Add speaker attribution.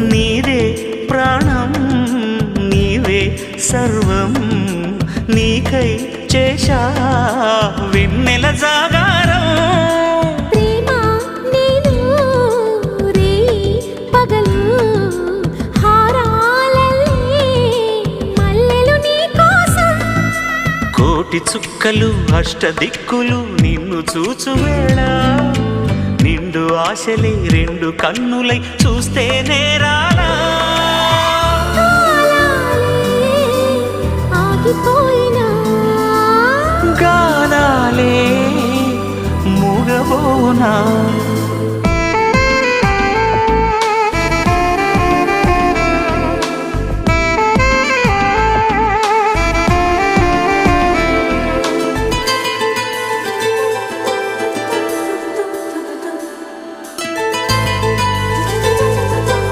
Speaker 1: నీదే ప్రాణం నీవే సర్వం నీకై చేశా వెన్నెల జాగారం
Speaker 2: ప్రేమ నేను రే పగలు హారాలల్లే మల్లెలు నీ కోసం
Speaker 1: కోటి చుక్కలు అష్టదిక్కులు నిన్ను చూచువేళ నిండు ఆశలే రెండు కన్నులై చూస్తే నేరాలా
Speaker 2: ఆగిపోయినా
Speaker 1: గానాలే మూగబోనా